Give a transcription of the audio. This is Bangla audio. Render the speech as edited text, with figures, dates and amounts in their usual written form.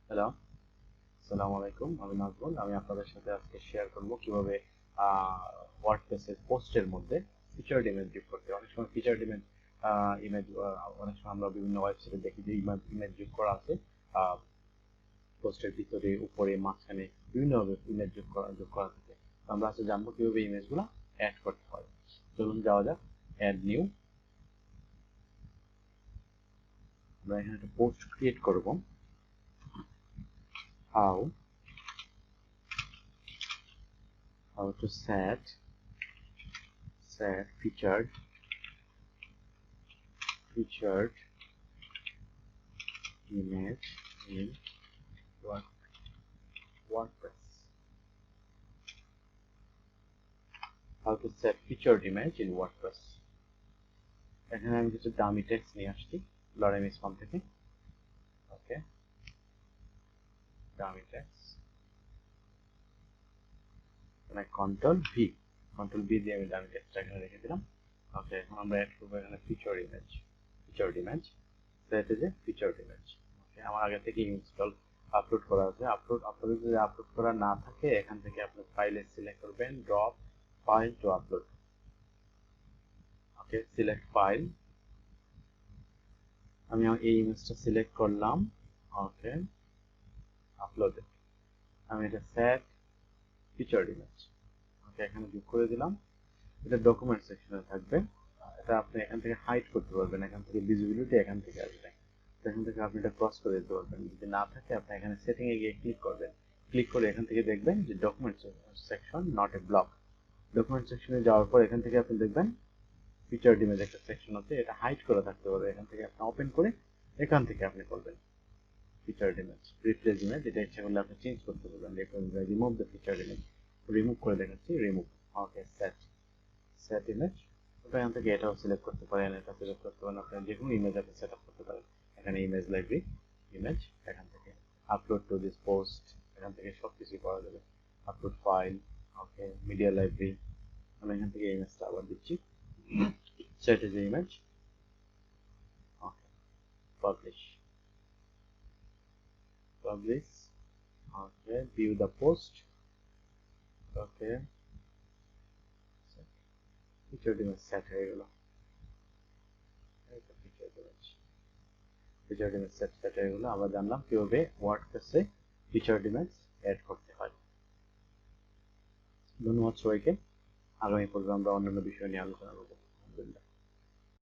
হ্যালো, আসসালামু আলাইকুম। আমি নাজমুল। আমি আপনাদের সাথে আজকে শেয়ার করব কিভাবে ওয়ার্ডপ্রেসের পোস্টের মধ্যে ফিচার্ড ইমেজ যোগ করতে। অনেক সময় ফিচার্ড ইমেজ ইমেজ অনেক সময় আমরা বিভিন্ন ওয়েবসাইটে দেখি যে ইমেজ যোগ করা আছে পোস্টের ভিতরে, উপরে, মাঝখানে বিভিন্নভাবে ইমেজ যোগ করা থাকে। তো আমরা আজকে জানবো কিভাবে ইমেজগুলো অ্যাড করতে হয়। চলুন যাওয়া যাক। Add new. আমরা এখানে একটা পোস্ট ক্রিয়েট করব। how to set featured image in WordPress. How to set featured image in WordPress. এখানে আমি কিছু ডামি টেক্সট নিয়ে আসছি লরেমিস ফর্ম থেকে। ওকে, ডামি টেক্সট মানে কন্ট্রোল ভি দিয়ে আমি ডামি টেক্সটটা এখানে রেখে দিলাম। ওকে, এখন আমরা অ্যাড করব এখানে featured image set as a featured image. Okay, আমার আগে থেকে ইনস্টল আপলোড করা আছে। আপনাদের যদি আপলোড করা না থাকে এখান থেকে আপনি ফাইলে সিলেক্ট করবেন ড্রপ ফাইল টু আপলোড। ওকে, সিলেক্ট ফাইল। আমি এই ইমেজটা সিলেক্ট করলাম। ওকে, আপলোডে আমি এটা সেট ফিচার্ড ইমেজ ওকে এখানে যোগ করে দিলাম। এটা ডকুমেন্ট সেকশনে থাকবে। এটা আপনি এখান থেকে হাইড করতে পারবেন, এখান থেকে ভিজিবিলিটি এখান থেকে আসবে। এখান থেকে আপনি এটা ক্রস করে দিতে পারবেন। যদি না থাকে আপনি এখানে সেটিং এ গিয়ে ক্লিক করবেন। ক্লিক করে এখান থেকে দেখবেন যে document section not a block. Document সেকশনে যাওয়ার পর এখান থেকে আপনি দেখবেন ফিচার্ড ইমেজ একটা সেকশন আছে, এটা হাইড করা থাকতে পারে। এখান থেকে আপনি ওপেন করে এখান থেকে আপনি করবেন ফিচার্ড ইমেজ, রিপ্লেস ইমেজ। এটা ইচ্ছা করলে আপনি চেঞ্জ করতে পারবেন। Remove the featured image, remove করে দেখাচ্ছি, রিমুভ। ওকে, সেট ইমেজ। ওটা এখান থেকে এটাও সিলেক্ট করতে পারেন, এটা সিলেক্ট করতে পারেন। আপনি যে কোনো ইমেজ আপনি সেট আপ করতে পারেন। এখানে ইমেজ লাইব্রেরি, ইমেজ, এখান থেকে আপলোড টু দিস পোস্ট, এখান থেকে সব কিছু করা যাবে। আপলোড ফাইল, ওকে, মিডিয়া লাইব্রেরি। আমি এখান থেকে ইমেজটা আবার দিচ্ছি, set age image. Okay, publish. Okay, view the post. Okay, featured image set হয়ে গেল। ফিচার্ড ইমেজ সেট হয়ে গেল। আমরা জানলাম কিভাবে ওয়ার্ডপ্রেসে ফিচার্ড ইমেজ অ্যাড করতে হয়। ধন্যবাদ সবাইকে। আগামী পর্বে আমরা অন্যান্য বিষয় নিয়ে আলোচনা করব।